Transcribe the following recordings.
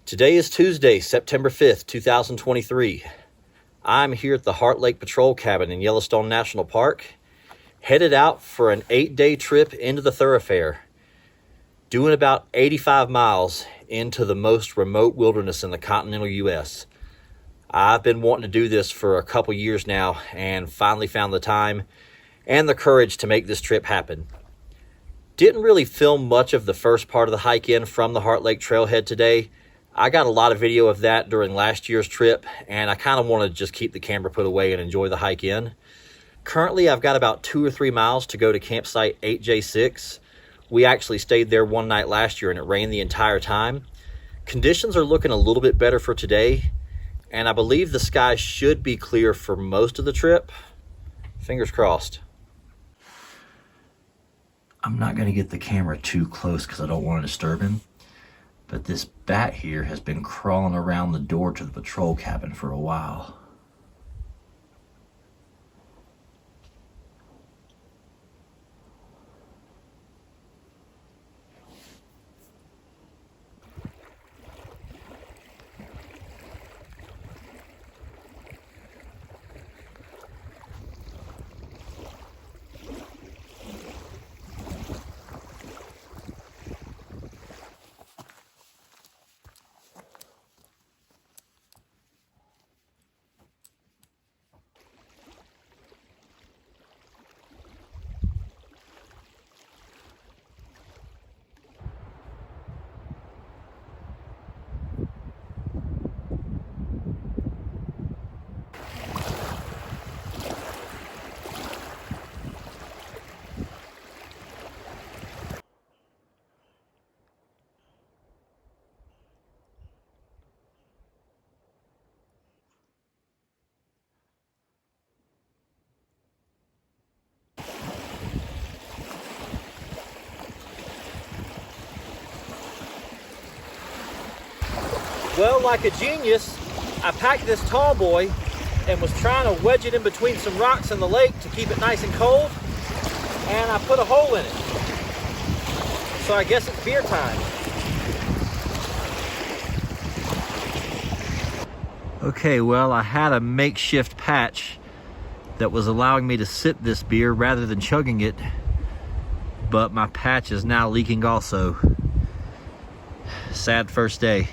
Today is Tuesday, September 5th, 2023. I'm here at the Heart Lake Patrol Cabin in Yellowstone National Park, headed out for an 8-day trip into the Thorofare, doing about 85 miles into the most remote wilderness in the continental U.S. I've been wanting to do this for a couple years now and finally found the time and the courage to make this trip happen. Didn't really film much of the first part of the hike in from the Heart Lake Trailhead today. I got a lot of video of that during last year's trip, and I kind of want to just keep the camera put away and enjoy the hike in. Currently, I've got about 2 or 3 miles to go to campsite 8J6. We actually stayed there one night last year, and it rained the entire time. Conditions are looking a little bit better for today, and I believe the sky should be clear for most of the trip. Fingers crossed. I'm not going to get the camera too close because I don't want to disturb him. But this bat here has been crawling around the door to the patrol cabin for a while. Well, like a genius, I packed this tall boy and was trying to wedge it in between some rocks in the lake to keep it nice and cold, and I put a hole in it. So I guess it's beer time. Okay, well, I had a makeshift patch that was allowing me to sip this beer rather than chugging it, but my patch is now leaking also. Sad first day.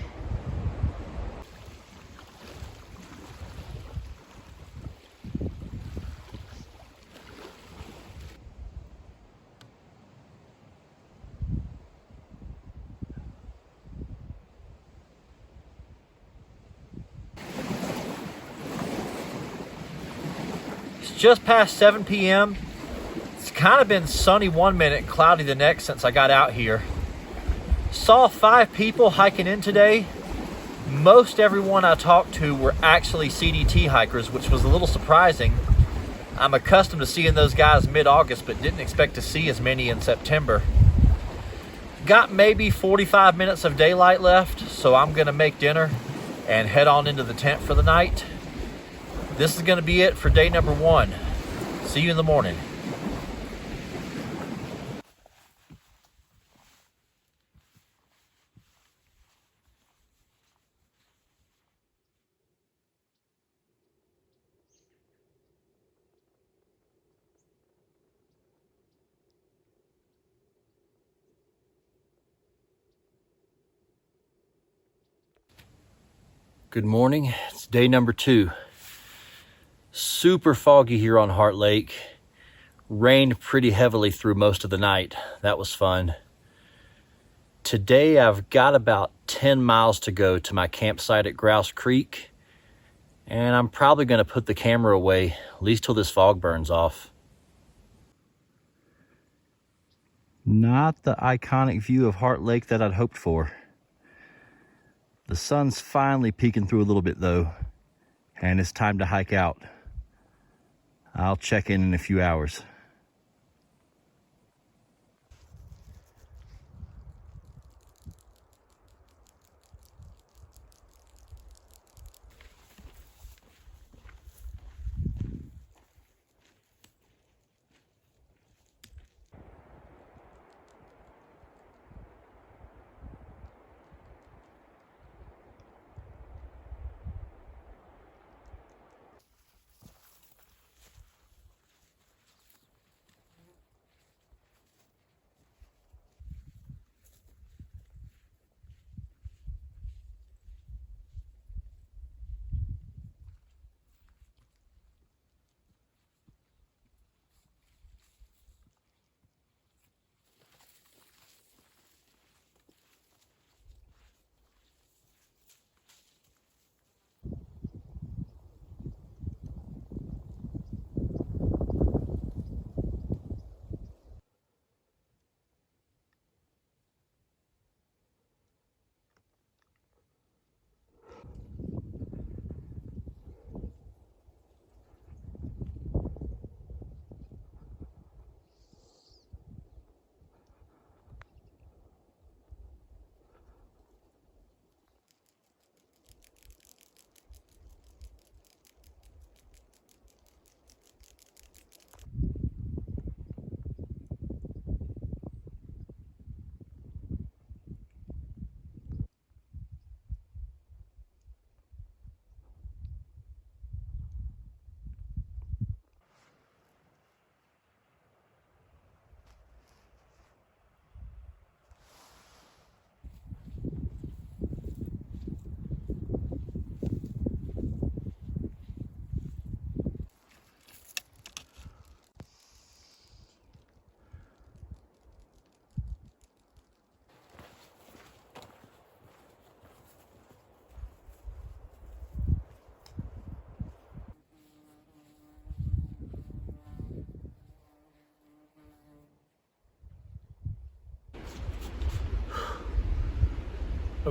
Just past 7 p.m. It's kind of been sunny one minute and cloudy the next since I got out here. Saw 5 people hiking in today. Most everyone I talked to were actually CDT hikers, which was a little surprising. I'm accustomed to seeing those guys mid-August, but didn't expect to see as many in September. Got maybe 45 minutes of daylight left, so I'm gonna make dinner and head on into the tent for the night. This is going to be it for day number 1. See you in the morning. Good morning. It's day number 2. Super foggy here on Heart Lake. Rained pretty heavily through most of the night. That was fun. Today I've got about 10 miles to go to my campsite at Grouse Creek, and I'm probably going to put the camera away, at least till this fog burns off. Not the iconic view of Heart Lake that I'd hoped for. The sun's finally peeking through a little bit though, and it's time to hike out. I'll check in a few hours.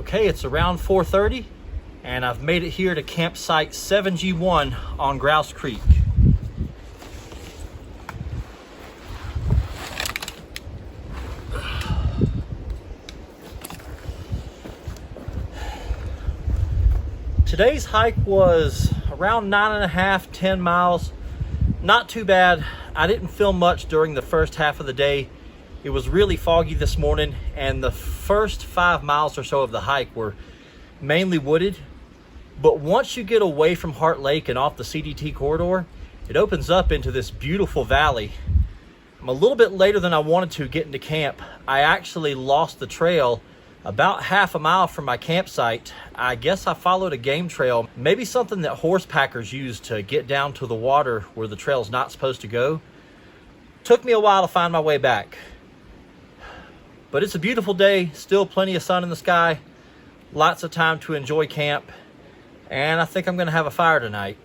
Okay, it's around 4:30 and I've made it here to campsite 7G1 on Grouse Creek. Today's hike was around 9.5, 10 miles. Not too bad. I didn't film much during the first half of the day. It was really foggy this morning, and the first 5 miles or so of the hike were mainly wooded. But once you get away from Heart Lake and off the CDT corridor, it opens up into this beautiful valley. I'm a little bit later than I wanted to get into camp. I actually lost the trail about half a mile from my campsite. I guess I followed a game trail, maybe something that horse packers use to get down to the water where the trail's not supposed to go. Took me a while to find my way back. But it's a beautiful day, still plenty of sun in the sky, lots of time to enjoy camp, and I think I'm gonna have a fire tonight.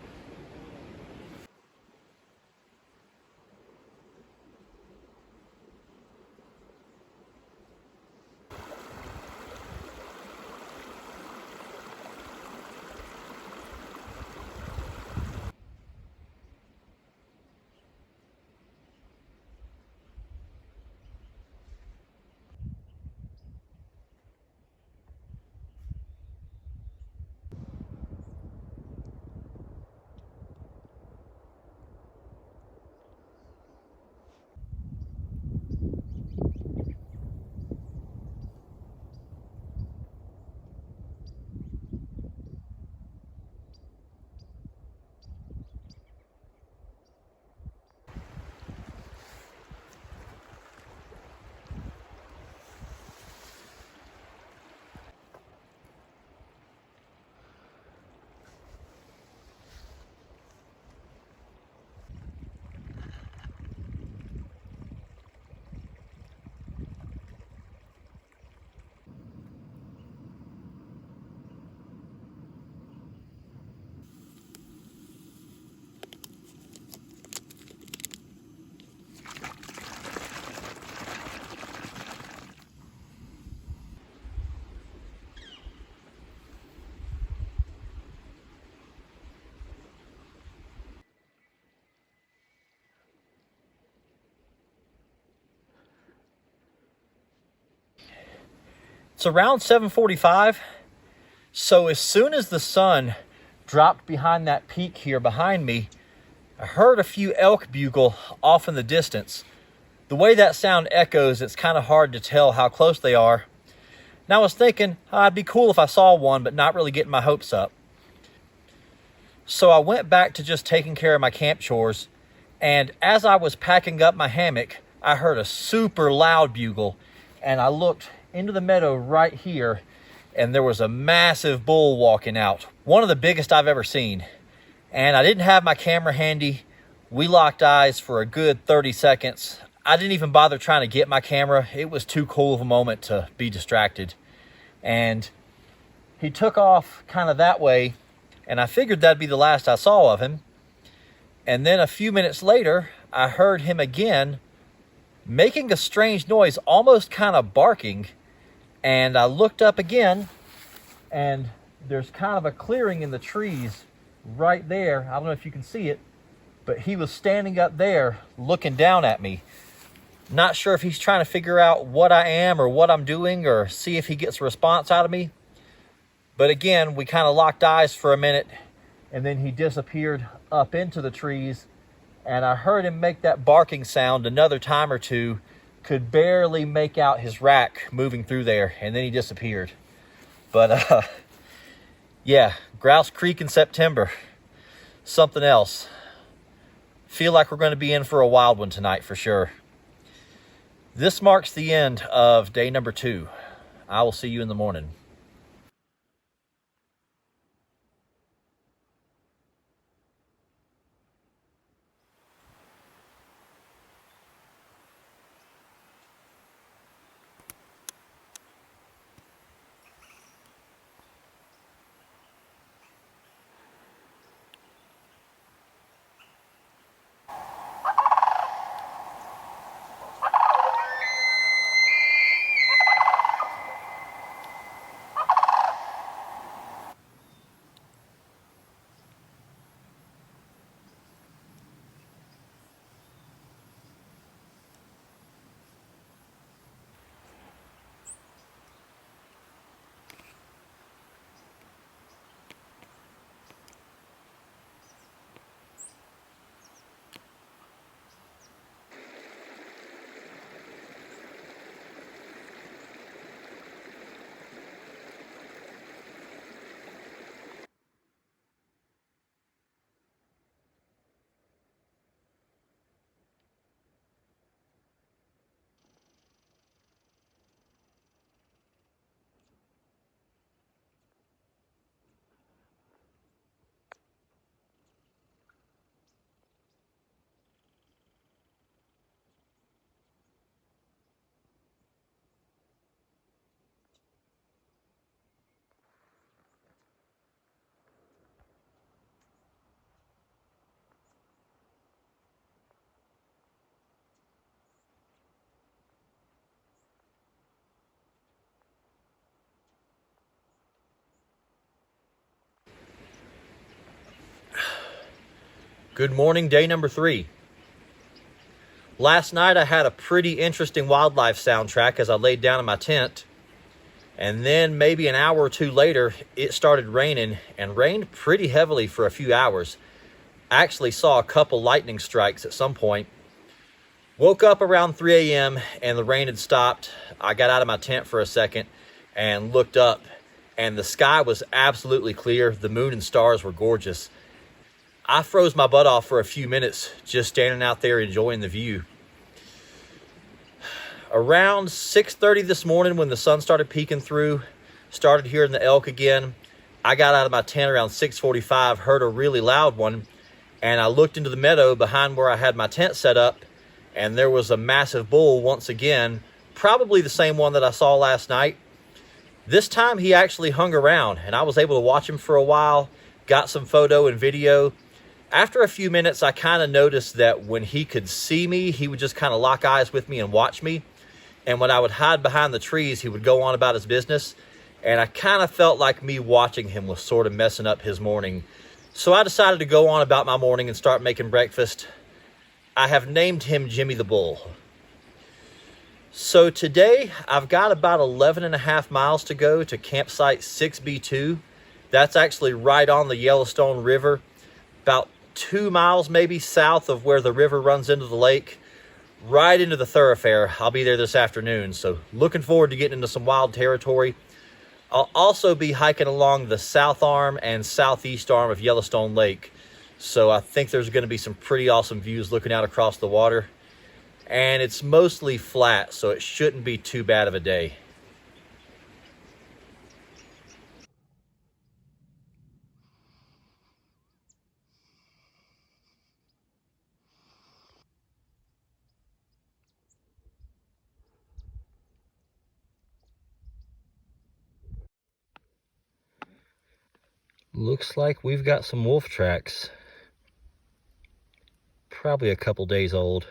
It's around 7:45, so as soon as the sun dropped behind that peak here behind me, I heard a few elk bugle off in the distance. The way that sound echoes, it's kind of hard to tell how close they are. And I was thinking, it'd be cool if I saw one, but not really getting my hopes up. So I went back to just taking care of my camp chores, and as I was packing up my hammock, I heard a super loud bugle, and I looked into the meadow right here, and there was a massive bull walking out, one of the biggest I've ever seen. And I didn't have my camera handy. We locked eyes for a good 30 seconds. I didn't even bother trying to get my camera. It was too cool of a moment to be distracted. And he took off kind of that way, and I figured that'd be the last I saw of him. And then a few minutes later, I heard him again making a strange noise, almost kind of barking. And I looked up again, and there's kind of a clearing in the trees right there. I don't know if you can see it, but he was standing up there looking down at me. Not sure if he's trying to figure out what I am or what I'm doing or see if he gets a response out of me. But again, we kind of locked eyes for a minute, and then he disappeared up into the trees, and I heard him make that barking sound another time or two. Could barely make out his rack moving through there, and then he disappeared. But yeah, Grouse Creek in September, something else. Feel like we're going to be in for a wild one tonight for sure. This marks the end of day number 2. I will see you in the morning. Good morning, day number 3. Last night I had a pretty interesting wildlife soundtrack as I laid down in my tent. And then maybe an hour or two later, it started raining and rained pretty heavily for a few hours. I actually saw a couple lightning strikes at some point. Woke up around 3 a.m. and the rain had stopped. I got out of my tent for a second and looked up, and the sky was absolutely clear. The moon and stars were gorgeous. I froze my butt off for a few minutes just standing out there enjoying the view. Around 6:30 this morning, when the sun started peeking through, started hearing the elk again. I got out of my tent around 6:45, heard a really loud one, and I looked into the meadow behind where I had my tent set up, and there was a massive bull once again, probably the same one that I saw last night. This time he actually hung around, and I was able to watch him for a while, got some photo and video. After a few minutes, I kind of noticed that when he could see me, he would just kind of lock eyes with me and watch me. And when I would hide behind the trees, he would go on about his business. And I kind of felt like me watching him was sort of messing up his morning. So I decided to go on about my morning and start making breakfast. I have named him Jimmy the Bull. So today, I've got about 11 and a half miles to go to campsite 6B2. That's actually right on the Yellowstone River, about 2 miles maybe south of where the river runs into the lake, right into the thoroughfare. I'll be there this afternoon, so looking forward to getting into some wild territory. I'll also be hiking along the south arm and southeast arm of Yellowstone Lake, so I think there's going to be some pretty awesome views looking out across the water, and it's mostly flat, so it shouldn't be too bad of a day. Looks like we've got some wolf tracks. Probably a couple days old.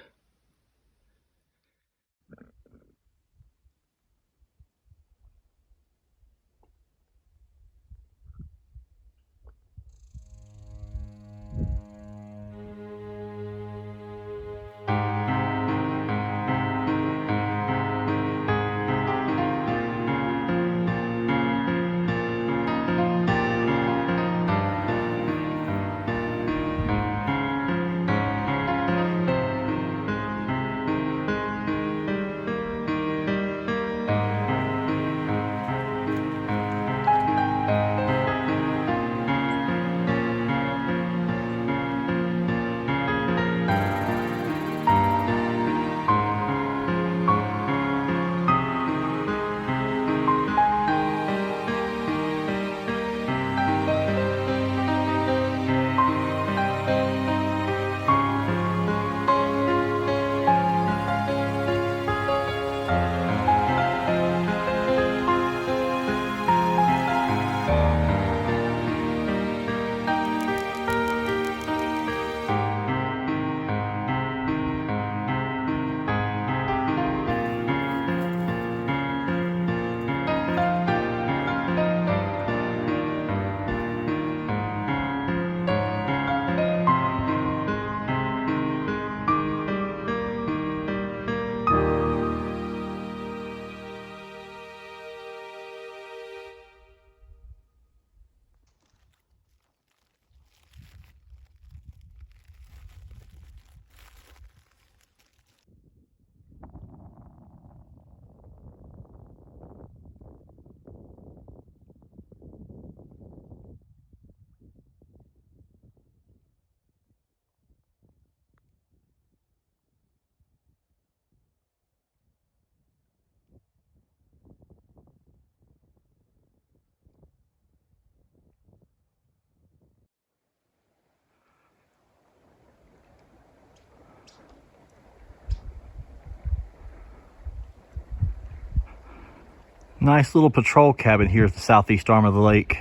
Nice little patrol cabin here at the southeast arm of the lake.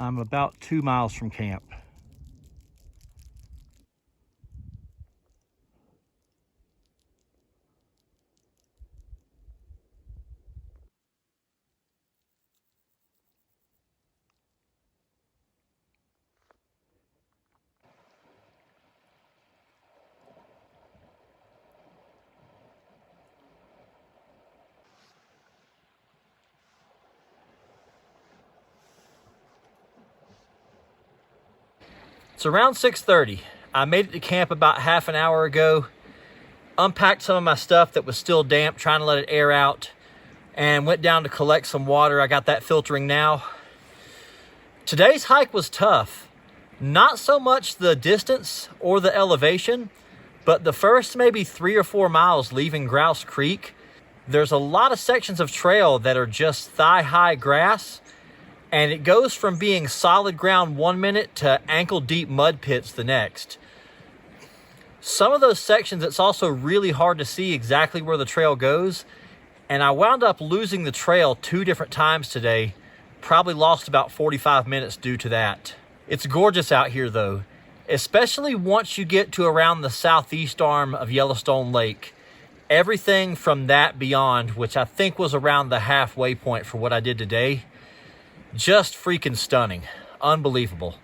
I'm about 2 miles from camp. It's around 6:30. I made it to camp about half an hour ago, unpacked some of my stuff that was still damp, trying to let it air out, and went down to collect some water. I got that filtering now. Today's hike was tough. Not so much the distance or the elevation, but the first maybe 3 or 4 miles leaving Grouse Creek, there's a lot of sections of trail that are just thigh-high grass, and it goes from being solid ground 1 minute to ankle-deep mud pits the next. Some of those sections, it's also really hard to see exactly where the trail goes, and I wound up losing the trail 2 different times today. Probably lost about 45 minutes due to that. It's gorgeous out here though, especially once you get to around the southeast arm of Yellowstone Lake. Everything from that beyond, which I think was around the halfway point for what I did today, just freaking stunning. Unbelievable.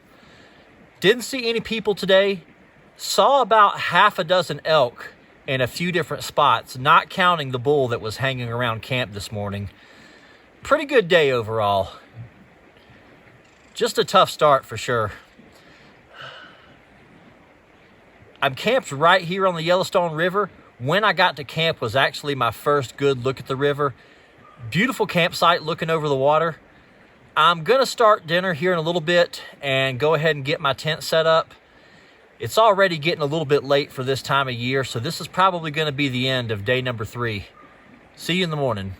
Didn't see any people today. Saw about half a dozen elk in a few different spots, not counting the bull that was hanging around camp this morning. Pretty good day overall. Just a tough start for sure. I'm camped right here on the Yellowstone River. When I got to camp was actually my first good look at the river. Beautiful campsite looking over the water. I'm gonna start dinner here in a little bit and go ahead and get my tent set up. It's already getting a little bit late for this time of year, so this is probably gonna be the end of day number 3. See you in the morning.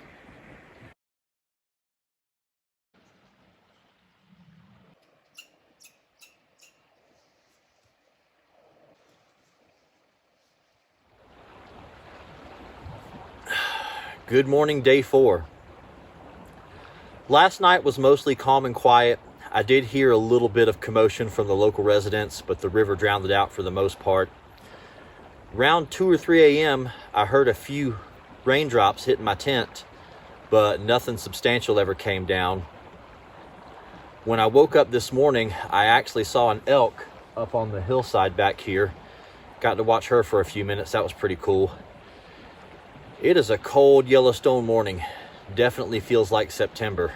Good morning, day 4. Last night was mostly calm and quiet. I did hear a little bit of commotion from the local residents, but the river drowned it out for the most part. Around 2 or 3 a.m., I heard a few raindrops hitting my tent, but nothing substantial ever came down. When I woke up this morning, I actually saw an elk up on the hillside back here. Got to watch her for a few minutes. That was pretty cool. It is a cold Yellowstone morning. Definitely feels like September.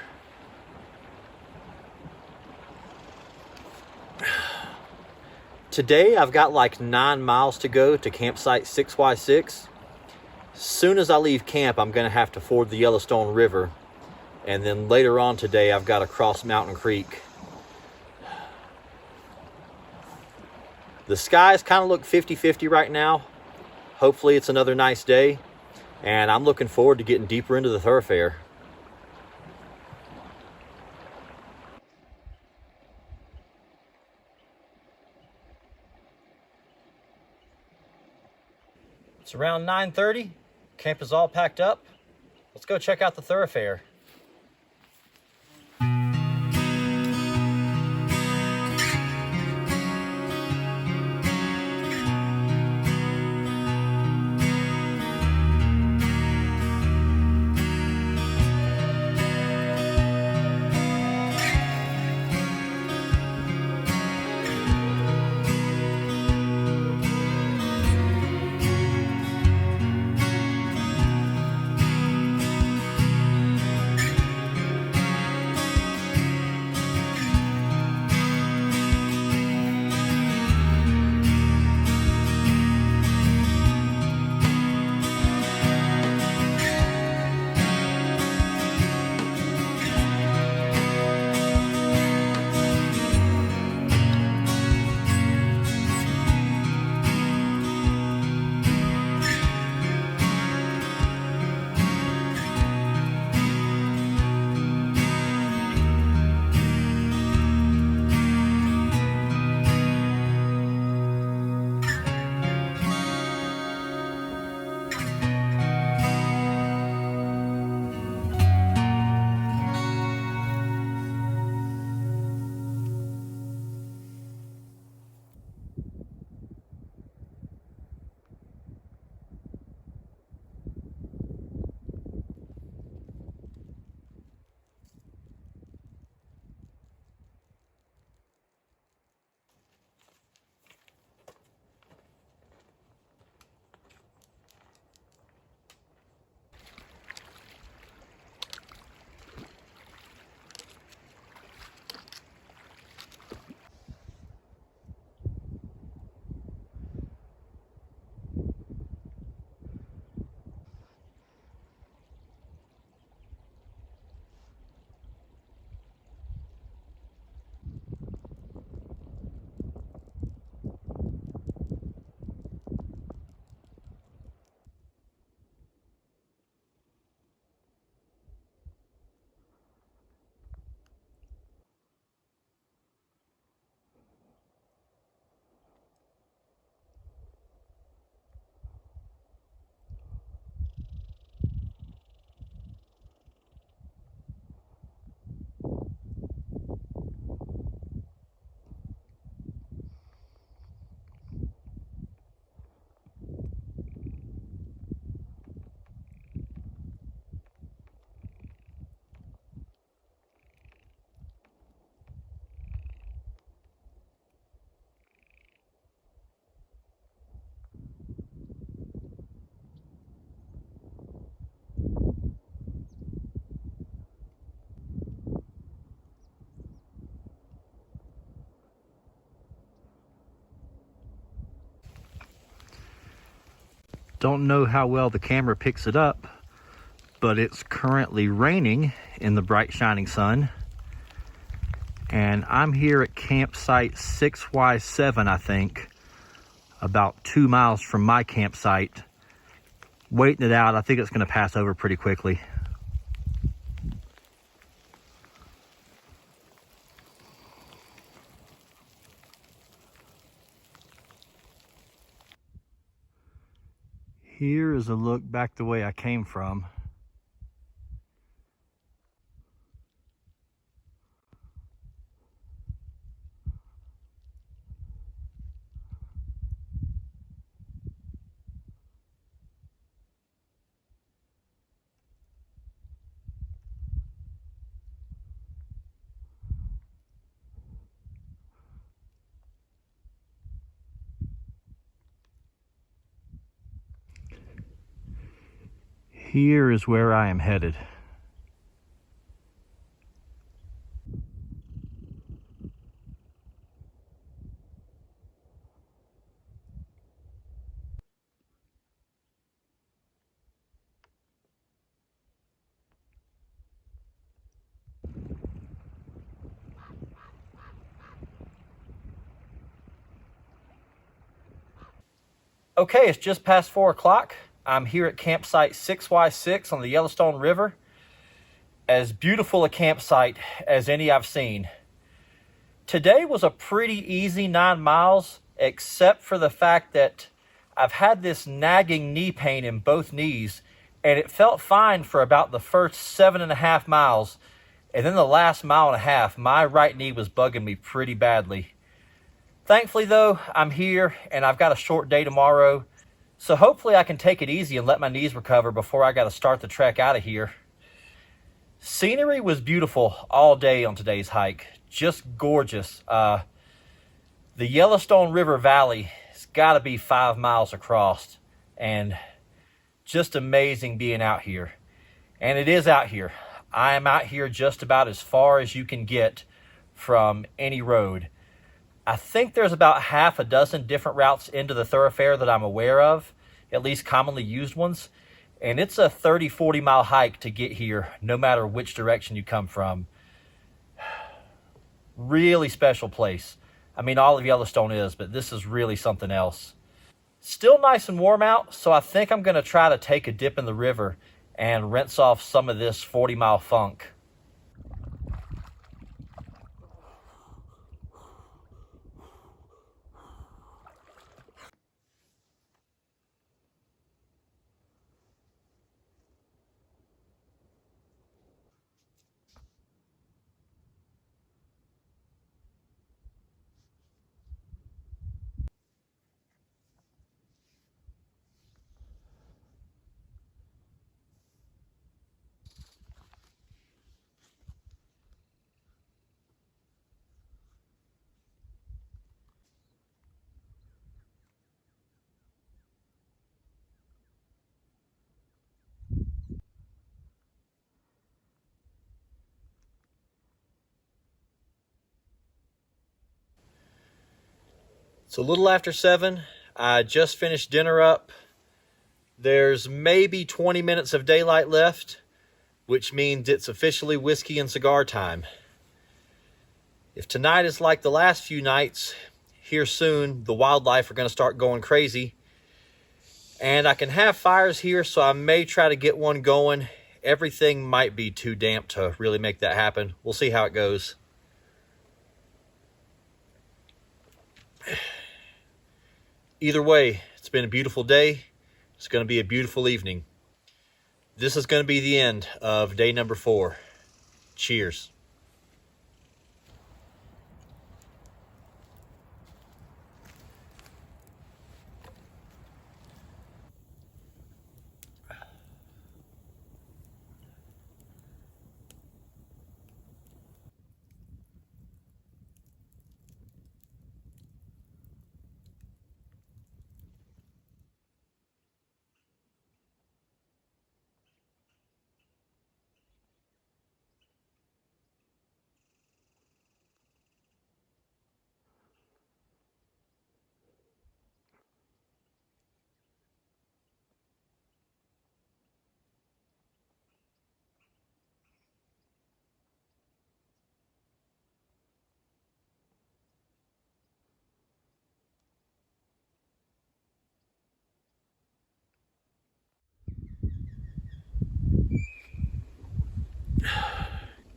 Today I've got like 9 miles to go to campsite 6Y6. Soon as I leave camp, I'm gonna have to ford the Yellowstone River. And then later on today, I've got to cross Mountain Creek. The skies kind of look 50-50 right now. Hopefully it's another nice day. And I'm looking forward to getting deeper into the Thorofare. It's around 9:30. Camp is all packed up. Let's go check out the Thorofare. Don't know how well the camera picks it up, but it's currently raining in the bright shining sun. And I'm here at campsite 6Y7, I think, about 2 miles from my campsite, waiting it out. I think it's going to pass over pretty quickly. Here is a look back the way I came from. Here is where I am headed. Okay, it's just past 4 o'clock. I'm here at campsite 6Y6 on the Yellowstone River. As beautiful a campsite as any I've seen. Today was a pretty easy 9 miles, except for the fact that I've had this nagging knee pain in both knees, and it felt fine for about the first 7.5 miles. And then the last mile and a half, my right knee was bugging me pretty badly. Thankfully, though, I'm here and I've got a short day tomorrow, so hopefully I can take it easy and let my knees recover before I got to start the trek out of here. Scenery was beautiful all day on today's hike, just gorgeous. The Yellowstone River Valley has got to be 5 miles across, and just amazing being out here. And it is out here. I am out here just about as far as you can get from any road. I think there's about half a dozen different routes into the thoroughfare that I'm aware of, at least commonly used ones. And it's a 30-40 mile hike to get here, no matter which direction you come from. Really special place. I mean, all of Yellowstone is, but this is really something else. Still nice and warm out, so I think I'm going to try to take a dip in the river and rinse off some of this 40-mile funk. It's a little after 7. I just finished dinner up. There's maybe 20 minutes of daylight left, which means it's officially whiskey and cigar time. If tonight is like the last few nights, here soon the wildlife are going to start going crazy. And I can have fires here, so I may try to get one going. Everything might be too damp to really make that happen. We'll see how it goes. Either way, it's been a beautiful day. It's going to be a beautiful evening. This is going to be the end of day number 4. Cheers.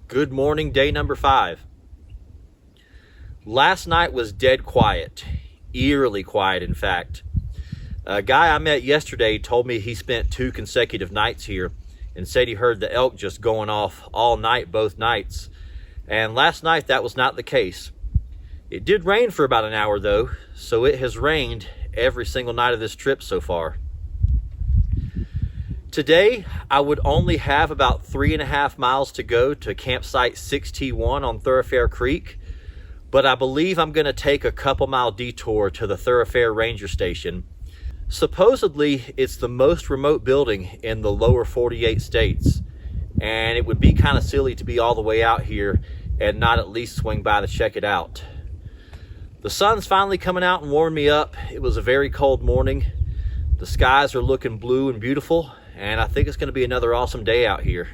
Good morning, day number 5. Last night was dead quiet, eerily quiet, in fact. A guy I met yesterday told me he spent 2 consecutive nights here and said he heard the elk just going off all night, both nights. And last night that was not the case. It did rain for about an hour though, so it has rained every single night of this trip so far. Today, I would only have about 3.5 miles to go to campsite 6T1 on Thorofare Creek, but I believe I'm going to take a couple mile detour to the Thorofare Ranger Station. Supposedly, it's the most remote building in the lower 48 states, and it would be kind of silly to be all the way out here and not at least swing by to check it out. The sun's finally coming out and warming me up. It was a very cold morning. The skies are looking blue and beautiful, and I think it's going to be another awesome day out here.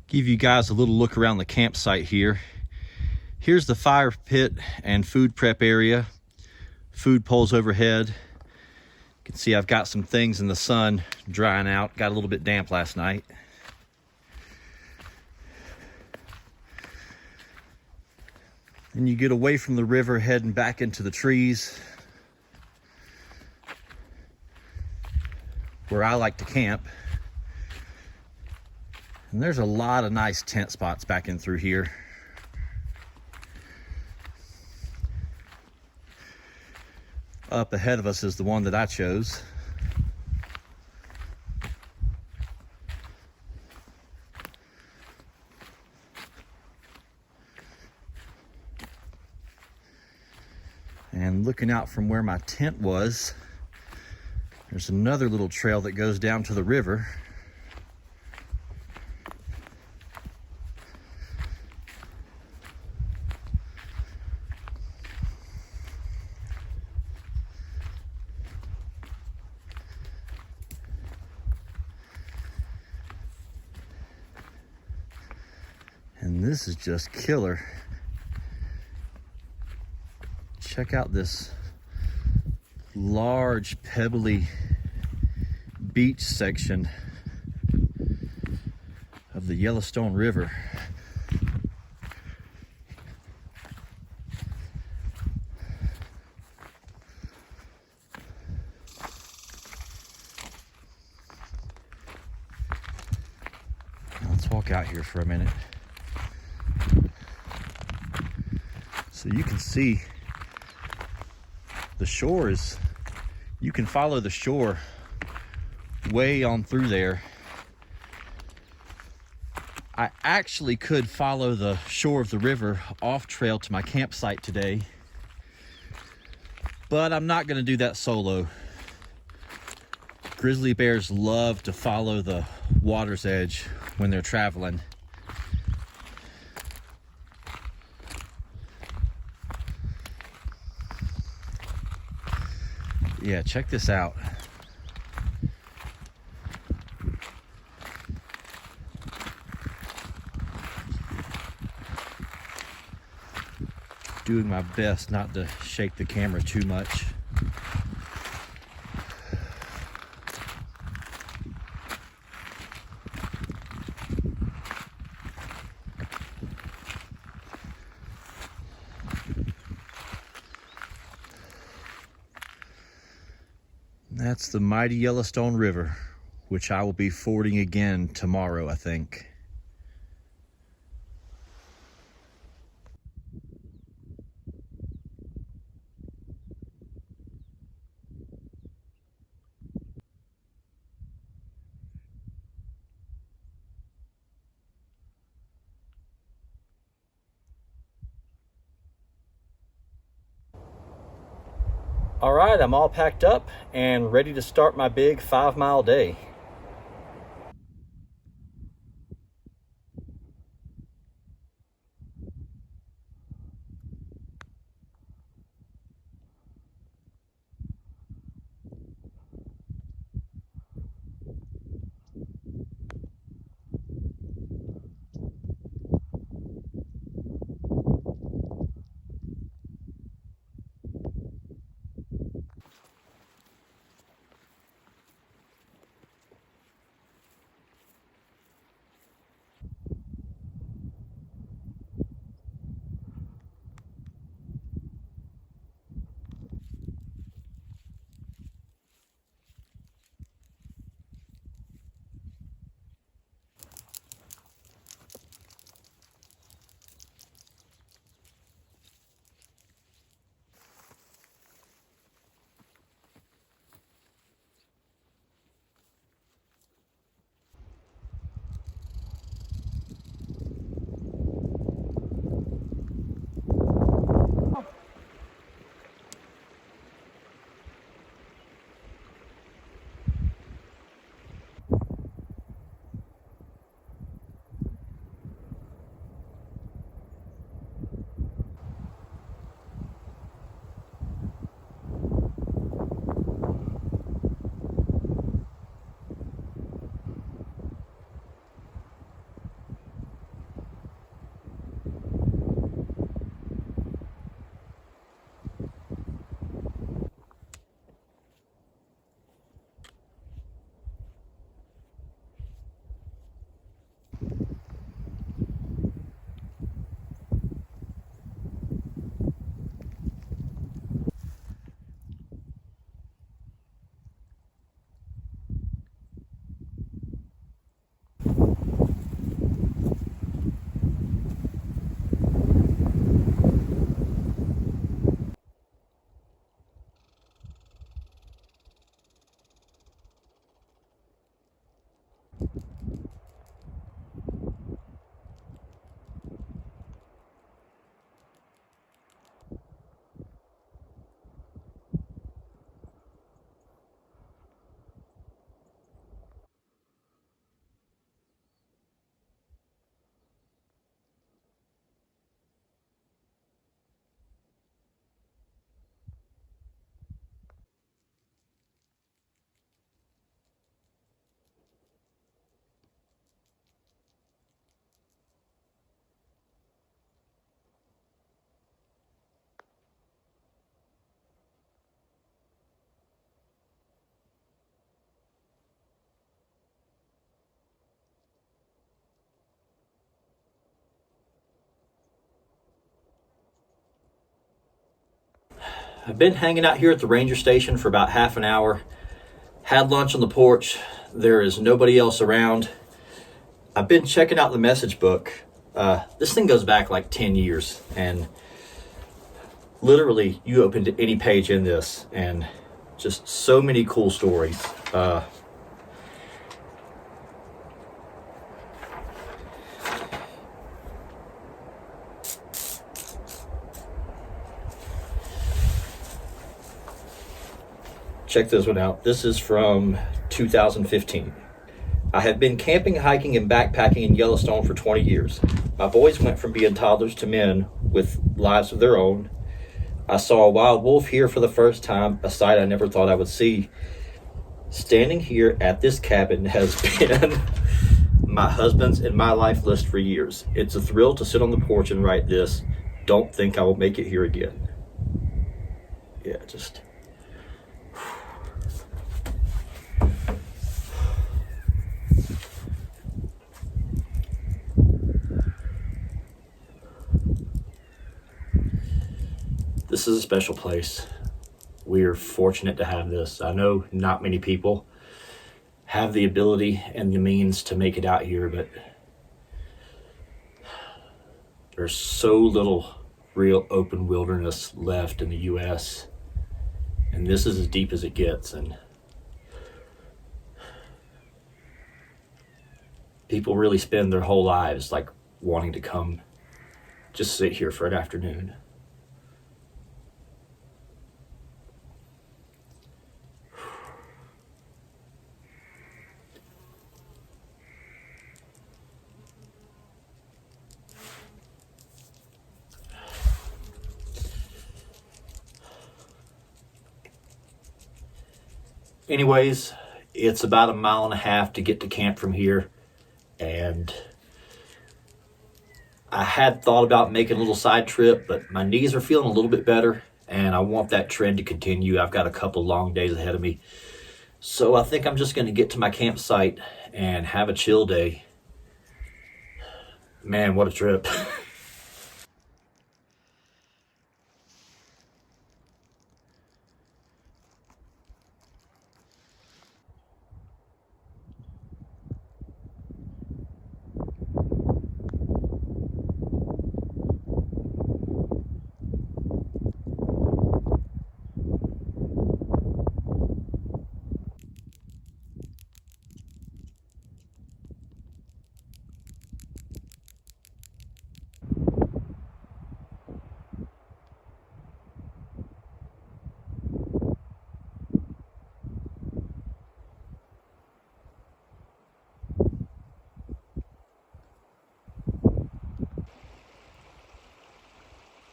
Give you guys a little look around the campsite here. Here's the fire pit and food prep area. Food poles overhead. You can see I've got some things in the sun drying out. Got a little bit damp last night. And you get away from the river, heading back into the trees, where I like to camp. And there's a lot of nice tent spots back in through here. Up ahead of us is the one that I chose. And looking out from where my tent was, there's another little trail that goes down to the river. And this is just killer. Check out this large pebbly beach section of the Yellowstone River. Now let's walk out here for a minute. So you can see the shore is, you can follow the shore way on through there. I actually could follow the shore of the river off trail to my campsite today, but I'm not going to do that solo. Grizzly bears love to follow the water's edge when they're traveling. Yeah, check this out. Doing my best not to shake the camera too much. That's the mighty Yellowstone River, which I will be fording again tomorrow, I think. All right, I'm all packed up and ready to start my big 5-mile day. I've been hanging out here at the ranger station for about half an hour. Had lunch on the porch. There is nobody else around. I've been checking out the message book. This thing goes back like 10 years, and literally you open to any page in this and just so many cool stories. Check this one out. This is from 2015. I have been camping, hiking, and backpacking in Yellowstone for 20 years. My boys went from being toddlers to men with lives of their own. I saw a wild wolf here for the first time, a sight I never thought I would see. Standing here at this cabin has been my husband's and my life list for years. It's a thrill to sit on the porch and write this. Don't think I will make it here again. Yeah, just... This is a special place. We're fortunate to have this. I know not many people have the ability and the means to make it out here, but there's so little real open wilderness left in the U.S., and this is as deep as it gets, and people really spend their whole lives like wanting to come just sit here for an afternoon. Anyways, it's about 1.5 miles to get to camp from here, and I had thought about making a little side trip, but my knees are feeling a little bit better, and I want that trend to continue. I've got a couple long days ahead of me, so I think I'm just going to get to my campsite and have a chill day. Man, what a trip.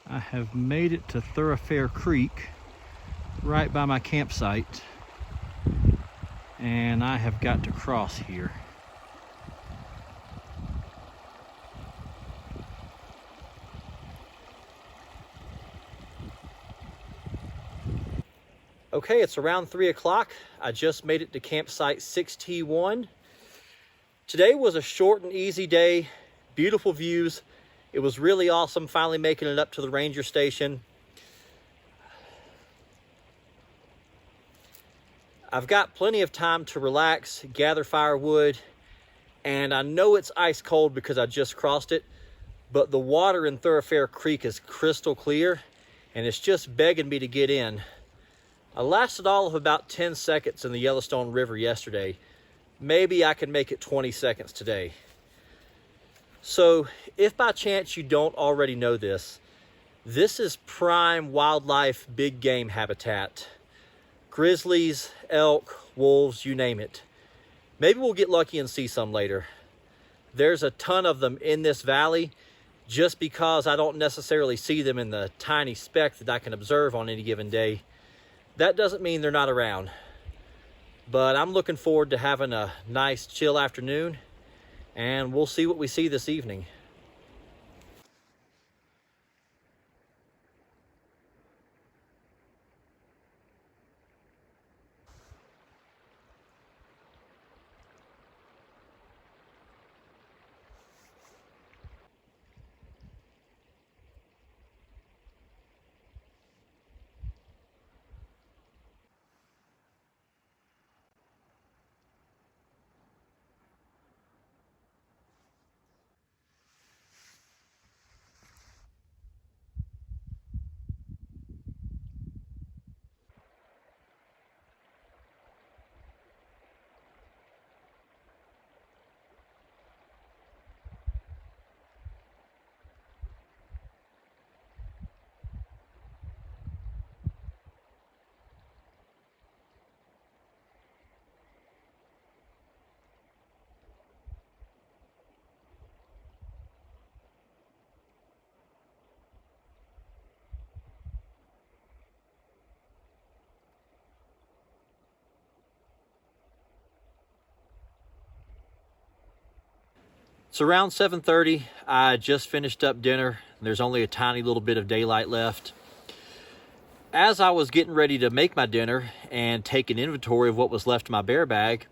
I have made it to Thorofare Creek, right by my campsite, and I have got to cross here. Okay, it's around 3 o'clock. I just made it to campsite 6T1. Today was a short and easy day, beautiful views. It was really awesome finally making it up to the ranger station. I've got plenty of time to relax, gather firewood, and I know it's ice cold because I just crossed it, but the water in Thorofare Creek is crystal clear, and it's just begging me to get in. I lasted all of about 10 seconds in the Yellowstone River yesterday. Maybe I can make it 20 seconds today. So if by chance you don't already know this, this is prime wildlife big game habitat. Grizzlies, elk, wolves, you name it. Maybe we'll get lucky and see some later. There's a ton of them in this valley. Just because I don't necessarily see them in the tiny speck that I can observe on any given day, that doesn't mean they're not around. But I'm looking forward to having a nice chill afternoon, and we'll see what we see this evening. It's around 7:30. I just finished up dinner. There's only a tiny little bit of daylight left. As I was getting ready to make my dinner and take an inventory of what was left in my bear bag,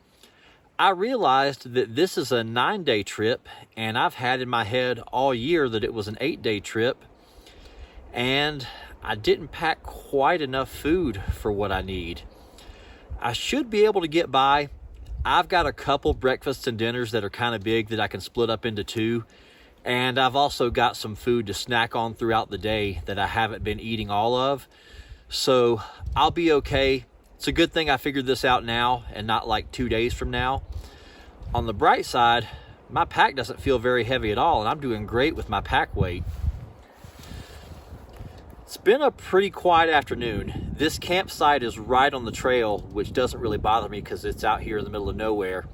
I realized that this is a 9-day trip, and I've had in my head all year that it was an 8-day trip, and I didn't pack quite enough food for what I need. I should be able to get by. I've got a couple breakfasts and dinners that are kind of big that I can split up into 2. And I've also got some food to snack on throughout the day that I haven't been eating all of. So I'll be okay. It's a good thing I figured this out now and not like 2 days from now. On the bright side, my pack doesn't feel very heavy at all, and I'm doing great with my pack weight. It's been a pretty quiet afternoon. This campsite is right on the trail, which doesn't really bother me because it's out here in the middle of nowhere.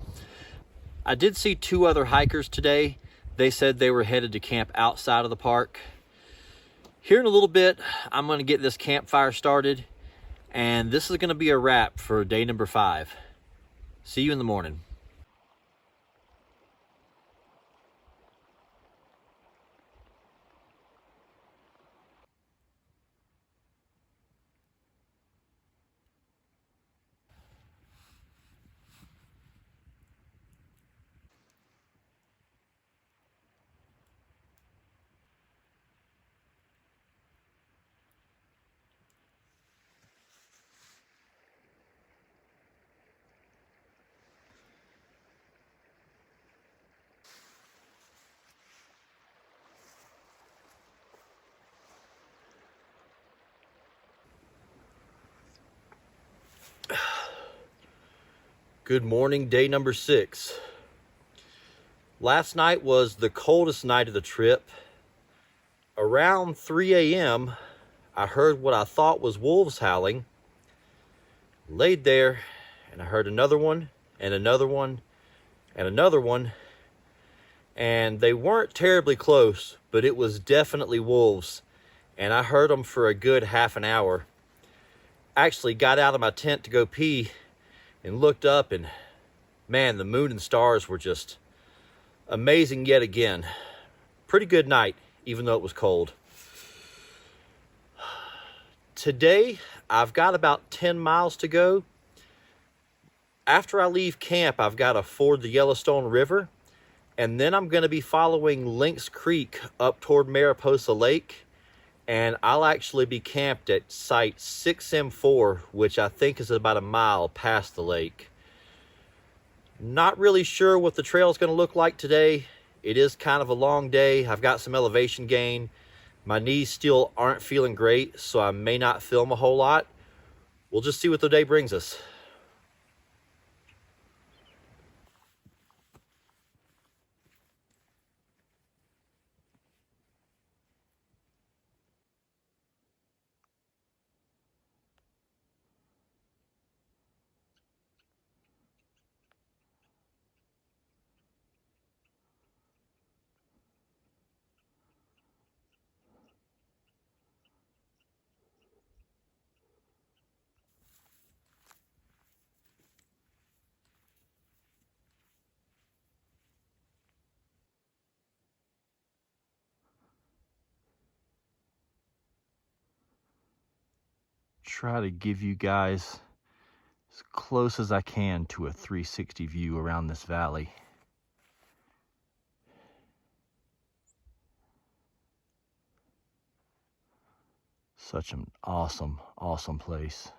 I did see 2 other hikers today. They said they were headed to camp outside of the park. Here in a little bit, I'm going to get this campfire started, and this is going to be a wrap for day number 5. See you in the morning. Good morning, day number 6. Last night was the coldest night of the trip. Around 3 a.m., I heard what I thought was wolves howling. Laid there, and I heard another one, and another one, and another one. And they weren't terribly close, but it was definitely wolves. And I heard them for a good half an hour. Actually got out of my tent to go pee and looked up, and man, the moon and stars were just amazing yet again. Pretty good night, even though it was cold. Today, I've got about 10 miles to go. After I leave camp, I've got to ford the Yellowstone River, and then I'm going to be following Lynx Creek up toward Mariposa Lake, and I'll actually be camped at site 6M4, which I think is about a mile past the lake. Not really sure what the trail is going to look like today. It is kind of a long day. I've got some elevation gain. My knees still aren't feeling great, so I may not film a whole lot. We'll just see what the day brings us. Try to give you guys as close as I can to a 360 view around this valley. Such an awesome, awesome place.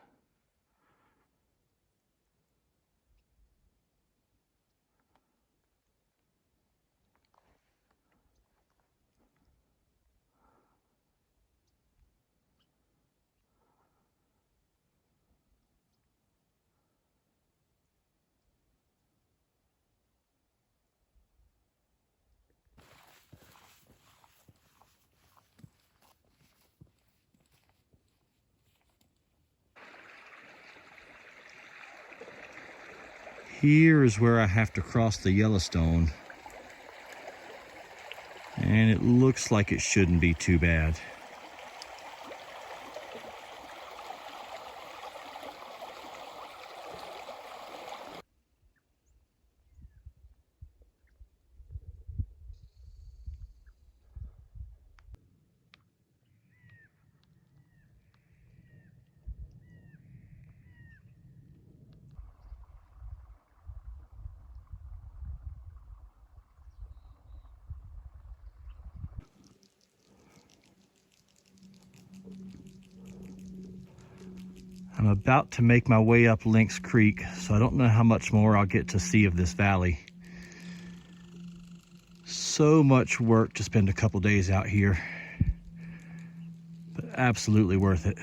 Here is where I have to cross the Yellowstone, and it looks like it shouldn't be too bad. about to make my way up Lynx Creek, so I don't know how much more I'll get to see of this valley. So much work to spend a couple days out here, but absolutely worth it.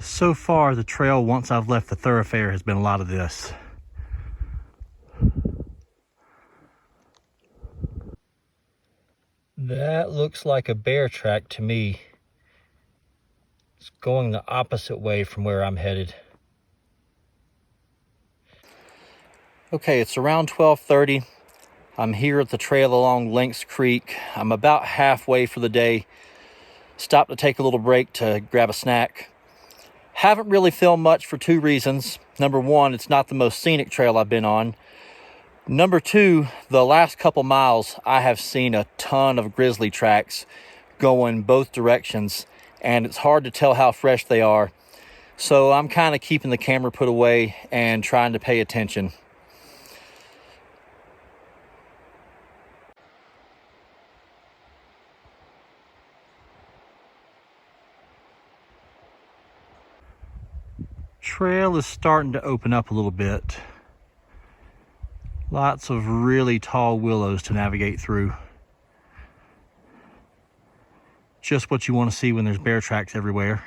So far, the trail, once I've left the thoroughfare, has been a lot of this. That looks like a bear track to me. It's going the opposite way from where I'm headed. Okay, it's around 12:30. I'm here at the trail along Lynx Creek. I'm about halfway for the day. Stopped to take a little break to grab a snack. Haven't really filmed much for two reasons. Number one, it's not the most scenic trail I've been on. Number two, the last couple miles, I have seen a ton of grizzly tracks going both directions, and it's hard to tell how fresh they are. So I'm kind of keeping the camera put away and trying to pay attention. Trail is starting to open up a little bit. Lots of really tall willows to navigate through. Just what you want to see when there's bear tracks everywhere.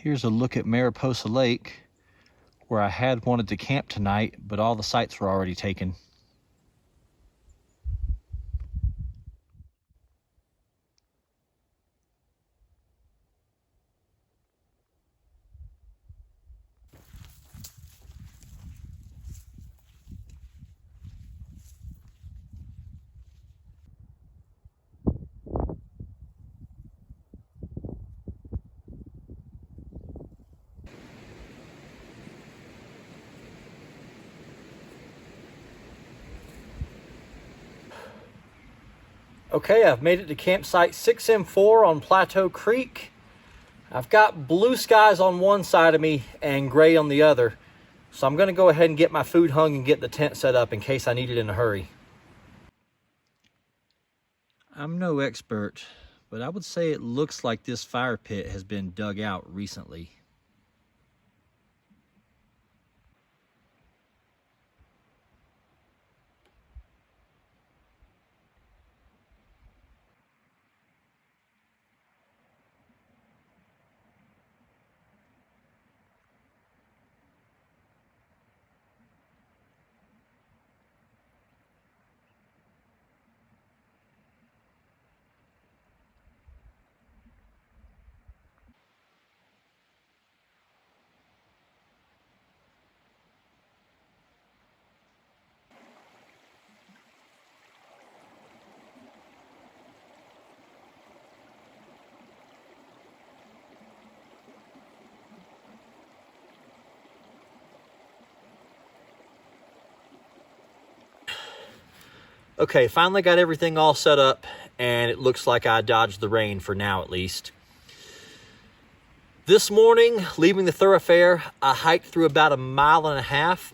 Here's a look at Mariposa Lake, where I had wanted to camp tonight, but all the sites were already taken. Okay, I've made it to campsite 6M4 on Plateau Creek. I've got blue skies on one side of me and gray on the other. So I'm gonna go ahead and get my food hung and get the tent set up in case I need it in a hurry. I'm no expert, but I would say it looks like this fire pit has been dug out recently. Okay, finally got everything all set up, and it looks like I dodged the rain for now at least. This morning, leaving the thoroughfare, I hiked through about 1.5 miles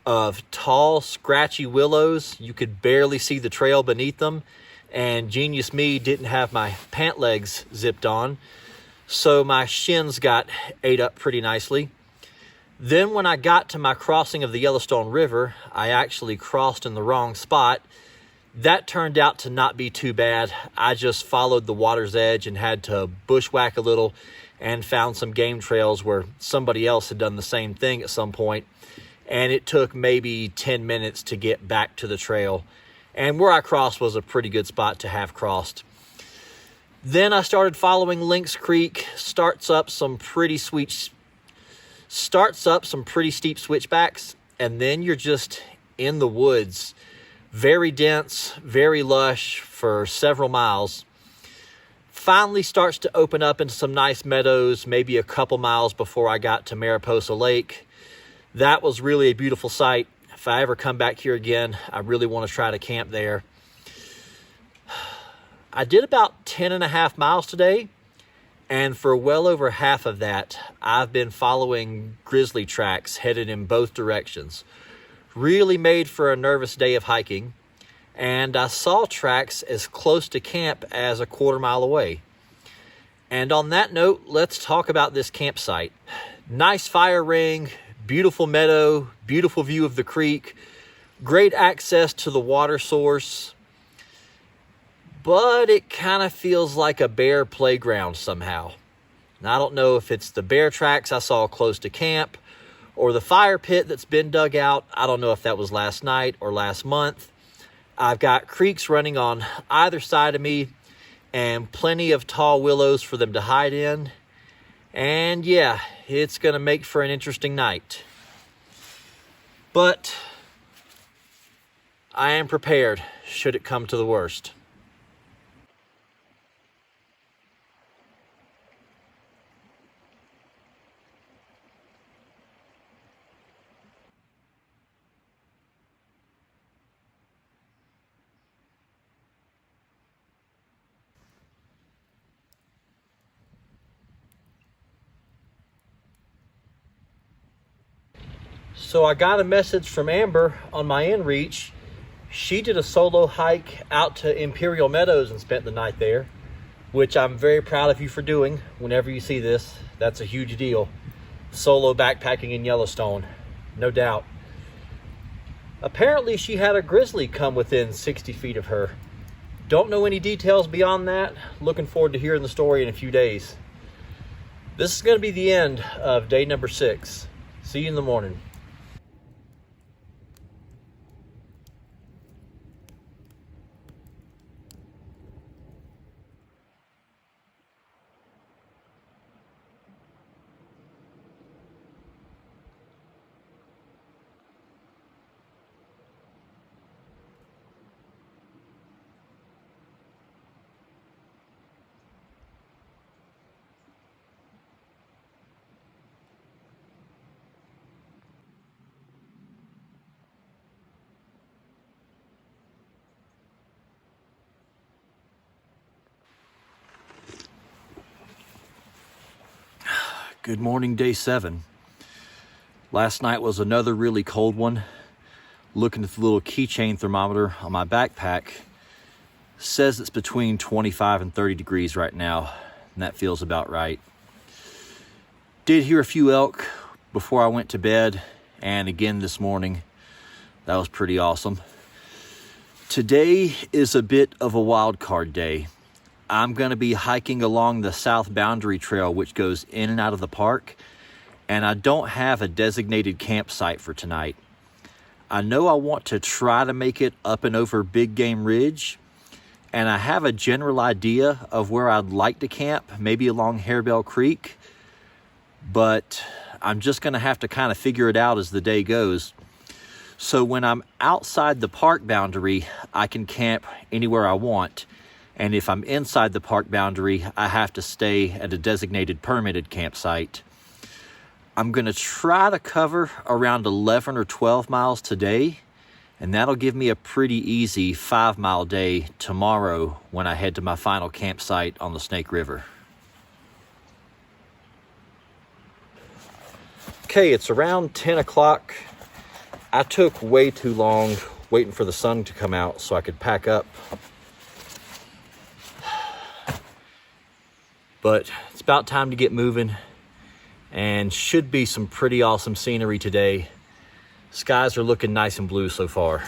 of tall, scratchy willows. You could barely see the trail beneath them, and genius me didn't have my pant legs zipped on, so my shins got ate up pretty nicely. Then when I got to my crossing of the Yellowstone River, I actually crossed in the wrong spot, That turned out to not be too bad. I just followed the water's edge and had to bushwhack a little and found some game trails where somebody else had done the same thing at some point. And it took maybe 10 minutes to get back to the trail. And where I crossed was a pretty good spot to have crossed. Then I started following Lynx Creek, starts up some pretty steep switchbacks, and then you're just in the woods. Very dense, very lush for several miles. Finally starts to open up into some nice meadows, maybe a couple miles before I got to Mariposa Lake. That was really a beautiful sight. If I ever come back here again, I really want to try to camp there. I did about 10.5 miles today, and for well over half of that, I've been following grizzly tracks headed in both directions. Really made for a nervous day of hiking, and I saw tracks as close to camp as a quarter mile away. And on that note, let's talk about this campsite. Nice fire ring, beautiful meadow, beautiful view of the creek, great access to the water source, but it kind of feels like a bear playground somehow. Now, I don't know if it's the bear tracks I saw close to camp or the fire pit that's been dug out. I don't know if that was last night or last month. I've got creeks running on either side of me and plenty of tall willows for them to hide in. And yeah, it's going to make for an interesting night. But I am prepared should it come to the worst. So I got a message from Amber on my inReach. She did a solo hike out to Imperial Meadows and spent the night there, which I'm very proud of you for doing. Whenever you see this, that's a huge deal. Solo backpacking in Yellowstone, no doubt. Apparently she had a grizzly come within 60 feet of her. Don't know any details beyond that. Looking forward to hearing the story in a few days. This is going to be the end of day number 6. See you in the morning. Good morning, day 7. Last night was another really cold one. Looking at the little keychain thermometer on my backpack, says it's between 25 and 30 degrees right now, and that feels about right. Did hear a few elk before I went to bed, and again this morning. That was pretty awesome. Today is a bit of a wild card day. I'm going to be hiking along the south boundary trail, which goes in and out of the park, and I don't have a designated campsite for tonight. I know I want to try to make it up and over Big Game Ridge, and I have a general idea of where I'd like to camp, maybe along Harebell Creek, but I'm just going to have to kind of figure it out as the day goes. So when I'm outside the park boundary, I can camp anywhere I want. And if I'm inside the park boundary, I have to stay at a designated permitted campsite. I'm going to try to cover around 11 or 12 miles today, and that'll give me a pretty easy 5-mile day tomorrow when I head to my final campsite on the Snake River. Okay, it's around 10 o'clock. I took way too long waiting for the sun to come out so I could pack up. But it's about time to get moving, and should be some pretty awesome scenery today. Skies are looking nice and blue so far.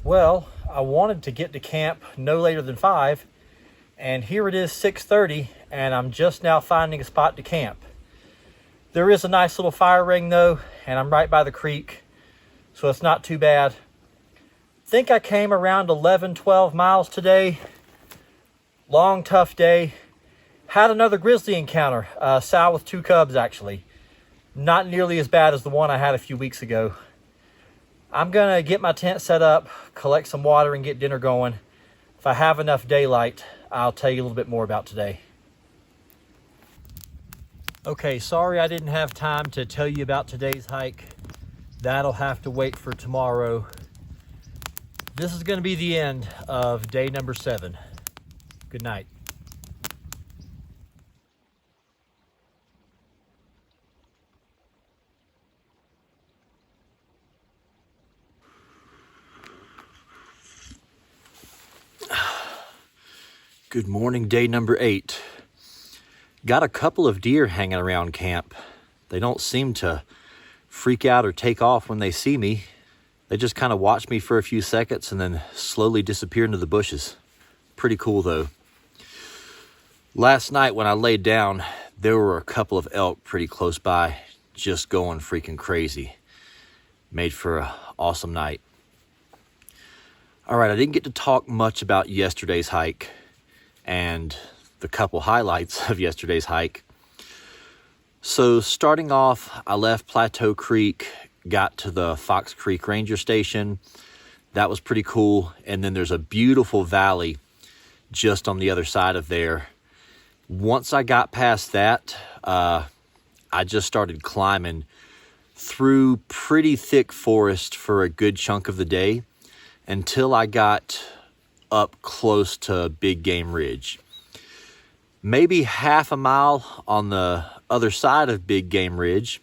Well, I wanted to get to camp no later than 5, and here it is 6:30, and I'm just now finding a spot to camp. There is a nice little fire ring though, and I'm right by the creek, so it's not too bad. Think I came around 11-12 miles today. Long, tough day. Had another grizzly encounter, sow with 2 cubs actually. Not nearly as bad as the one I had a few weeks ago. I'm gonna get my tent set up, collect some water, and get dinner going. If I have enough daylight, I'll tell you a little bit more about today. Okay, sorry I didn't have time to tell you about today's hike. That'll have to wait for tomorrow. This is gonna be the end of day number 7. Good night. Good morning, day number 8. Got a couple of deer hanging around camp. They don't seem to freak out or take off when they see me. They just kind of watch me for a few seconds and then slowly disappear into the bushes. Pretty cool though. Last night when I laid down, there were a couple of elk pretty close by, just going freaking crazy. Made for an awesome night. All right, I didn't get to talk much about yesterday's hike and the couple highlights of yesterday's hike. So starting off, I left Plateau Creek, got to the Fox Creek Ranger Station. That was pretty cool. And then there's a beautiful valley just on the other side of there. Once I got past that, I just started climbing through pretty thick forest for a good chunk of the day until I got up close to Big Game Ridge. Maybe half a mile on the other side of Big Game Ridge,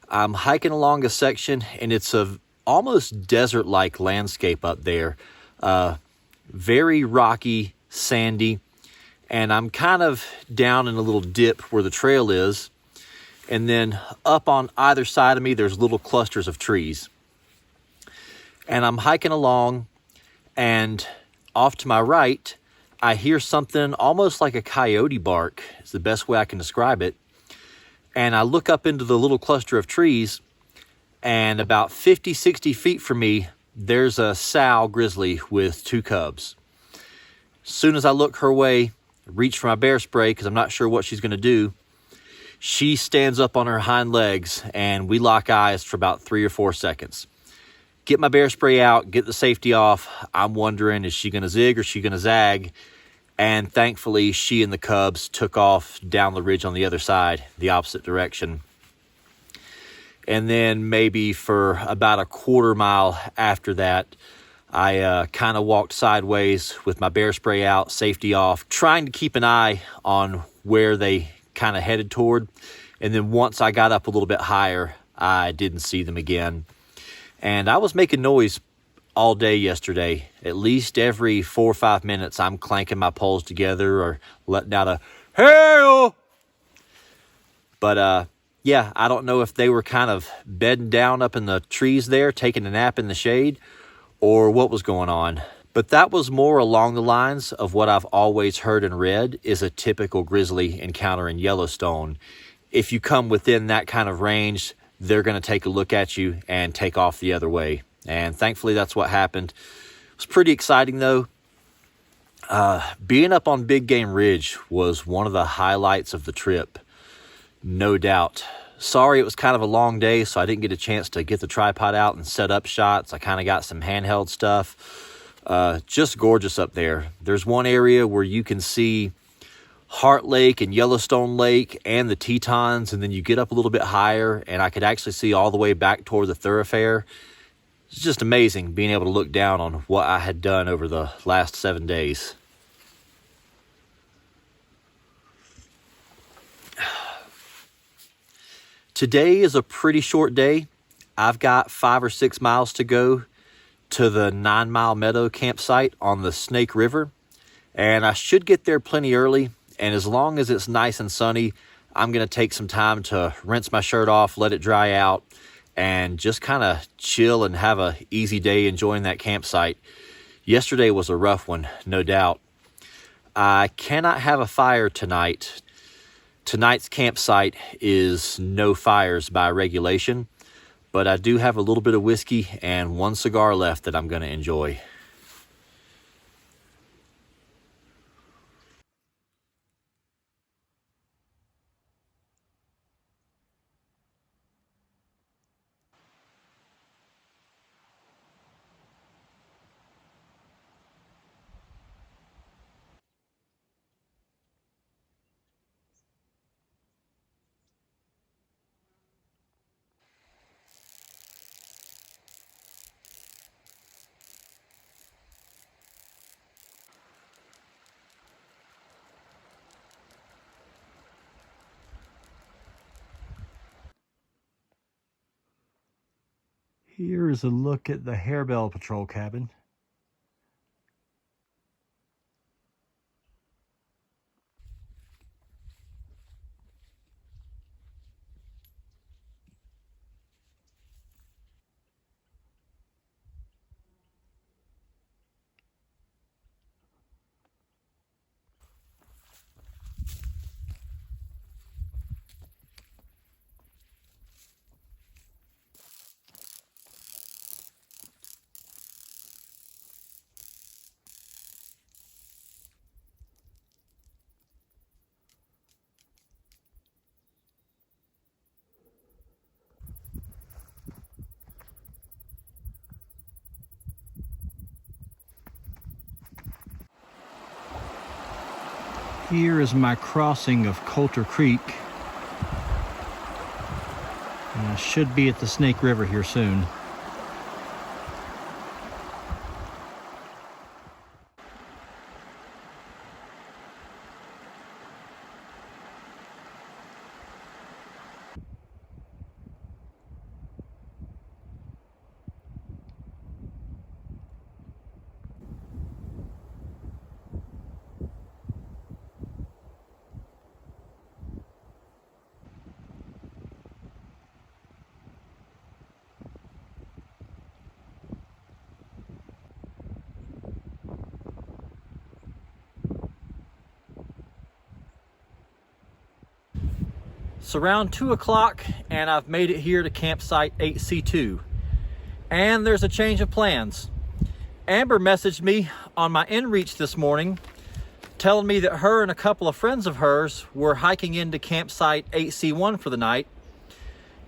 I'm hiking along a section, and it's a almost desert-like landscape up there. Very rocky, sandy, and I'm kind of down in a little dip where the trail is. And then up on either side of me, there's little clusters of trees. And I'm hiking along, and off to my right, I hear something almost like a coyote bark. It's the best way I can describe it. And I look up into the little cluster of trees, and about 50, 60 feet from me, there's a sow grizzly with 2 cubs. As soon as I look her way, reach for my bear spray because I'm not sure what she's going to do, she stands up on her hind legs, and we lock eyes for about 3 or 4 seconds. Get my bear spray out, get the safety off. I'm wondering, is she going to zig or is she going to zag? And thankfully, she and the cubs took off down the ridge on the other side, the opposite direction. And then maybe for about a quarter mile after that, I kind of walked sideways with my bear spray out, safety off, trying to keep an eye on where they kind of headed toward. And then once I got up a little bit higher, I didn't see them again. And I was making noise all day yesterday. At least every 4 or 5 minutes, I'm clanking my poles together or letting out a hail. But yeah, I don't know if they were kind of bedding down up in the trees there, taking a nap in the shade, or what was going on. But that was more along the lines of what I've always heard and read is a typical grizzly encounter in Yellowstone. If you come within that kind of range, they're going to take a look at you and take off the other way. And thankfully, that's what happened. It was pretty exciting, though. Being up on Big Game Ridge was one of the highlights of the trip, no doubt. Sorry, it was kind of a long day, so I didn't get a chance to get the tripod out and set up shots. I kind of got some handheld stuff. Just gorgeous up there. There's one area where you can see Heart Lake and Yellowstone Lake and the Tetons, and then you get up a little bit higher, and I could actually see all the way back toward the Thorofare. It's just amazing being able to look down on what I had done over the last 7 days. Today is a pretty short day. I've got 5 or 6 miles to go to the 9 Mile Meadow campsite on the Snake River, and I should get there plenty early. And as long as it's nice and sunny, I'm going to take some time to rinse my shirt off, let it dry out, and just kind of chill and have a easy day enjoying that campsite. Yesterday was a rough one, no doubt. I cannot have a fire tonight. Tonight's campsite is no fires by regulation, but I do have a little bit of whiskey and one cigar left that I'm going to enjoy. Here is a look at the Harebell patrol cabin. Here is my crossing of Coulter Creek. And I should be at the Snake River here soon. It's around 2 o'clock and I've made it here to campsite 8C2. And there's a change of plans. Amber messaged me on my inReach this morning telling me that her and a couple of friends of hers were hiking into campsite 8C1 for the night.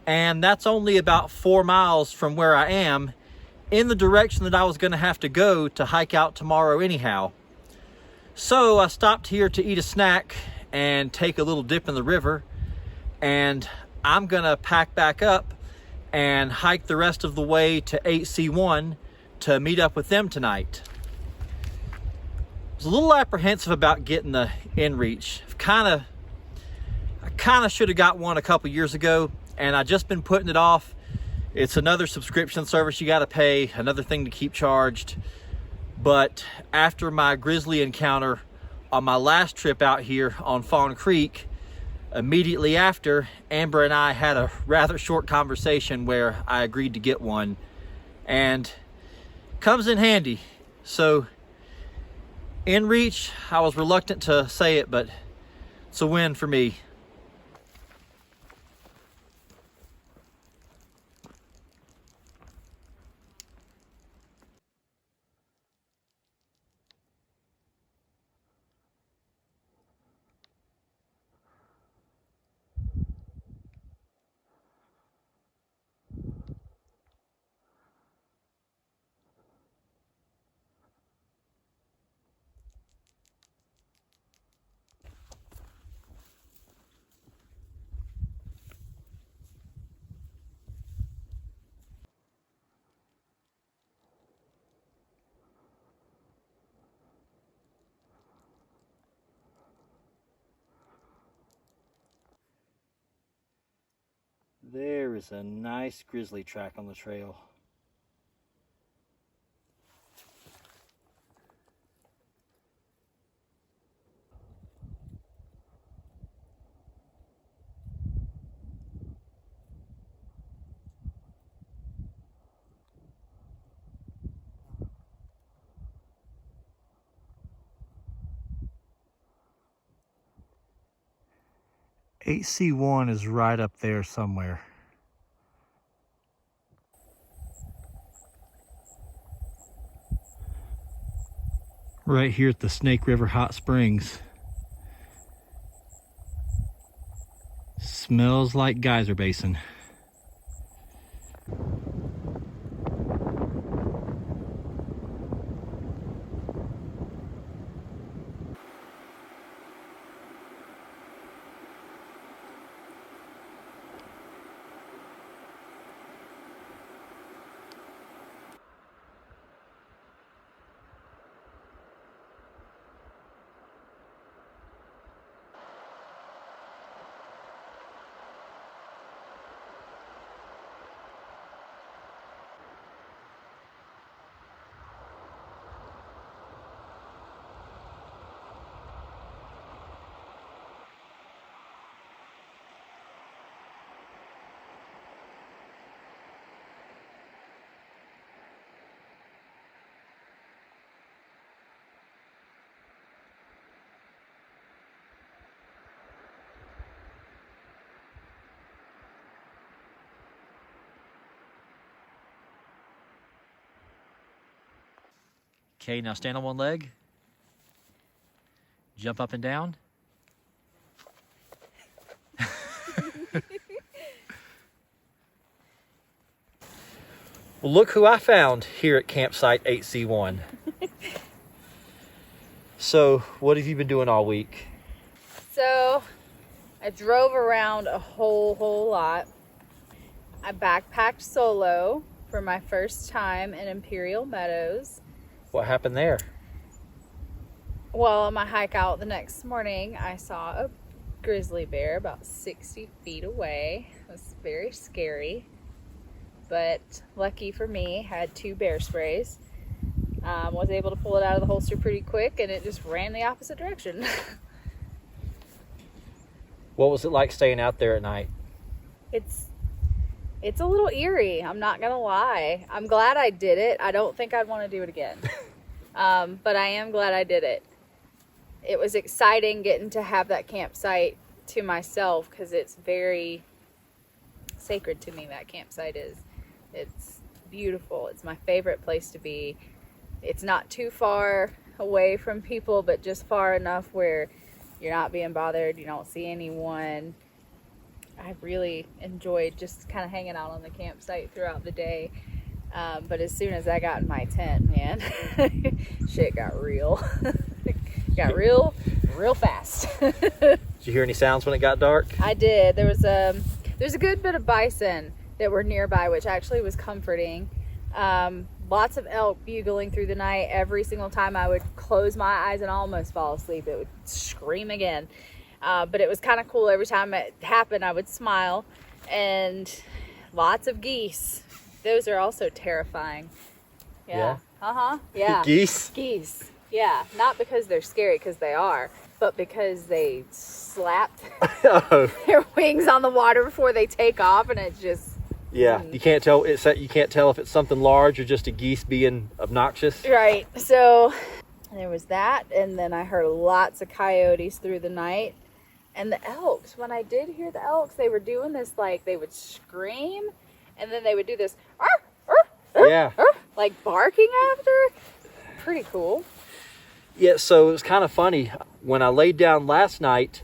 And that's only about 4 miles from where I am, in the direction that I was going to have to go to hike out tomorrow anyhow. So I stopped here to eat a snack and take a little dip in the river. And I'm gonna pack back up and hike the rest of the way to 8C1 to meet up with them tonight. I was a little apprehensive about getting the inReach. I kind of should have got one a couple years ago, and I just been putting it off. It's another subscription service you got to pay, another thing to keep charged. But after my grizzly encounter on my last trip out here on Fawn Creek, immediately after, Amber and I had a rather short conversation where I agreed to get one, and comes in handy. So inReach, I was reluctant to say it, but it's a win for me. There is a nice grizzly track on the trail. 8C1 is right up there somewhere. Right here at the Snake River Hot Springs. Smells like geyser basin. Okay, now stand on one leg. Jump up and down. Well, look who I found here at campsite 8C1. So, what have you been doing all week? So, I drove around a whole lot. I backpacked solo for my first time in Imperial Meadows. What happened there? Well, on my hike out the next morning, I saw a grizzly bear about 60 feet away. It was very scary, but lucky for me, had 2 bear sprays. Was able to pull it out of the holster pretty quick, and it just ran the opposite direction. What was it like staying out there at night? It's a little eerie, I'm not gonna lie. I'm glad I did it. I don't think I'd want to do it again. But I am glad I did it. It was exciting getting to have that campsite to myself because it's very sacred to me, that campsite is. It's beautiful. It's my favorite place to be. It's not too far away from people, but just far enough where you're not being bothered, you don't see anyone. I really enjoyed just kind of hanging out on the campsite throughout the day. But as soon as I got in my tent, man, shit got real. Got real fast. Did you hear any sounds when it got dark? I did. There's a good bit of bison that were nearby, which actually was comforting. Lots of elk bugling through the night. Every single time I would close my eyes and almost fall asleep, it would scream again. But it was kind of cool. Every time it happened, I would smile. And lots of geese. Those are also terrifying. Yeah. Yeah. Geese? Geese. Yeah. Not because they're scary, because they are, but because they slap their wings on the water before they take off, and it's just... Yeah, you can't tell. You can't tell if it's something large or just a geese being obnoxious. Right. So there was that, and then I heard lots of coyotes through the night. And the elks, when I did hear the elks, they were doing this, like, they would scream, and then they would do this, yeah, like barking after. Pretty cool. Yeah, so it was kind of funny. When I laid down last night,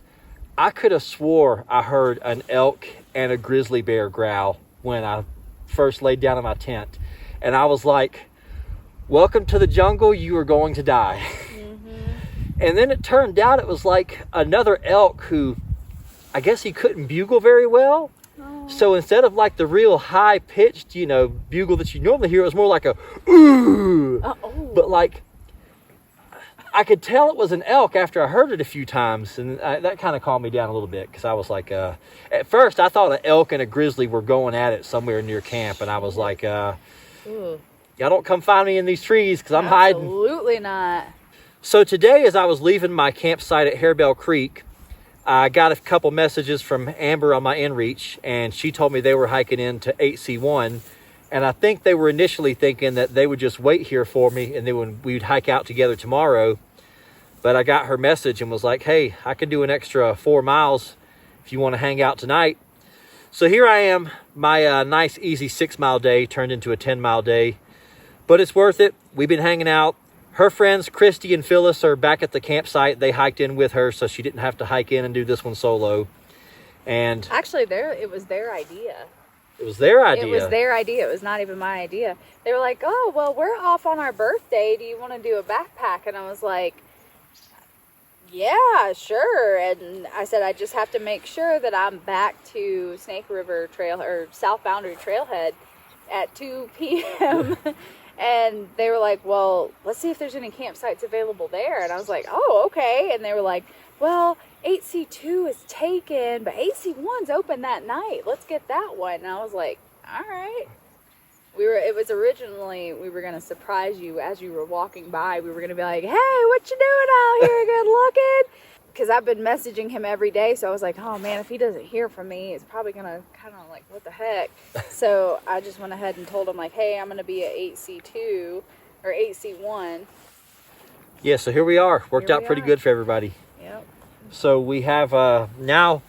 I could have swore I heard an elk and a grizzly bear growl when I first laid down in my tent. And I was like, welcome to the jungle, you are going to die. And then it turned out it was like another elk who, I guess he couldn't bugle very well. Oh. So instead of like the real high pitched, bugle that you normally hear, it was more like a ooh. Uh-oh. But like, I could tell it was an elk after I heard it a few times. And that kind of calmed me down a little bit, because I was like, at first I thought an elk and a grizzly were going at it somewhere near camp. And I was like, y'all don't come find me in these trees, because I'm hiding. Absolutely not. So today, as I was leaving my campsite at Harebell Creek, I got a couple messages from Amber on my inReach, and she told me they were hiking into 8C1. And I think they were initially thinking that they would just wait here for me, and then we'd hike out together tomorrow. But I got her message and was like, hey, I can do an extra 4 miles if you want to hang out tonight. So here I am. My nice, easy 6-mile day turned into a 10-mile day. But it's worth it. We've been hanging out. Her friends, Christy and Phyllis, are back at the campsite. They hiked in with her, so she didn't have to hike in and do this one solo. And actually, it was their idea. It was their idea. It was their idea. It was not even my idea. They were like, oh, well, we're off on our birthday. Do you want to do a backpack? And I was like, yeah, sure. And I said, I just have to make sure that I'm back to Snake River Trail or South Boundary Trailhead at 2 p.m. And they were like, well, let's see if there's any campsites available there. And I was like, oh, okay. And they were like, well, 8C2 is taken, but 8C1's open that night. Let's get that one. And I was like, all right. It was originally, we were going to surprise you as you were walking by. We were going to be like, hey, what you doing out here? Good looking. Because I've been messaging him every day. So I was like, oh man, if he doesn't hear from me, it's probably going to kind of like, what the heck? So I just went ahead and told him like, hey, I'm going to be at 8C2 or 8C1. Yeah, so here we are. Worked out pretty good for everybody. Yep. So we have, now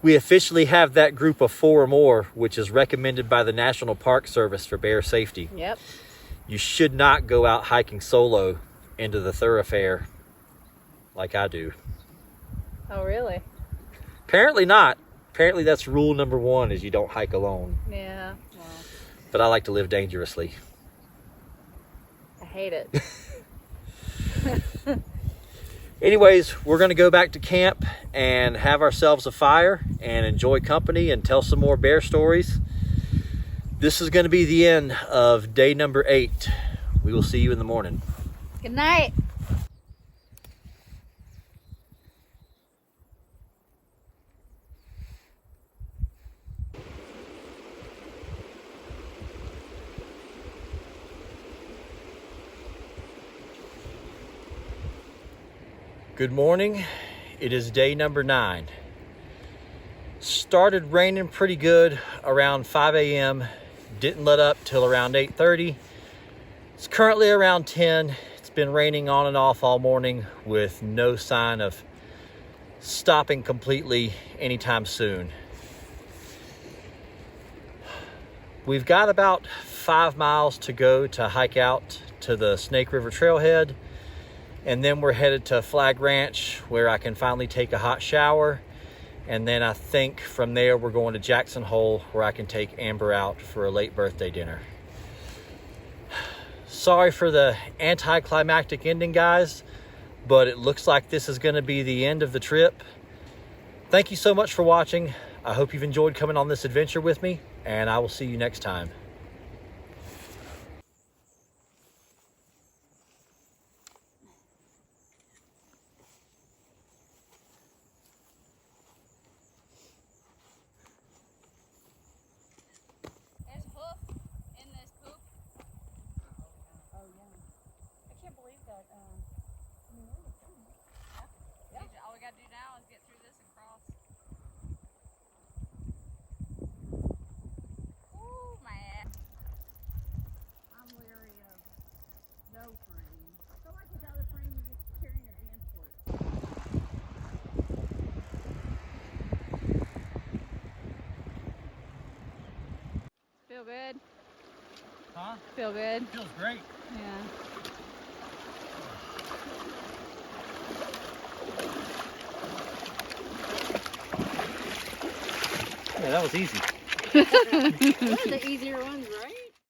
we officially have that group of 4 or more, which is recommended by the National Park Service for bear safety. Yep. You should not go out hiking solo into the thoroughfare like I do. Oh, really? Apparently not. Apparently that's rule number 1 is you don't hike alone. Yeah. Well, But I like to live dangerously. I hate it. Anyways, we're going to go back to camp and have ourselves a fire and enjoy company and tell some more bear stories. This is going to be the end of day number 8. We will see you in the morning. Good night. Good morning. It is day number 9. Started raining pretty good around 5 a.m. Didn't let up till around 8:30. It's currently around 10. It's been raining on and off all morning with no sign of stopping completely anytime soon. We've got about 5 miles to go to hike out to the Snake River Trailhead. And then we're headed to Flag Ranch where I can finally take a hot shower. And then I think from there we're going to Jackson Hole where I can take Amber out for a late birthday dinner. Sorry for the anticlimactic ending, guys, but it looks like this is going to be the end of the trip. Thank you so much for watching. I hope you've enjoyed coming on this adventure with me, and I will see you next time. All we gotta do now is get through this and cross. Ooh, man. I'm leery of no frame. I feel like without a frame, you're just carrying a transport. Feel good? Huh? Feel good? Feels great. Yeah. Yeah, that was easy. One of the easier ones,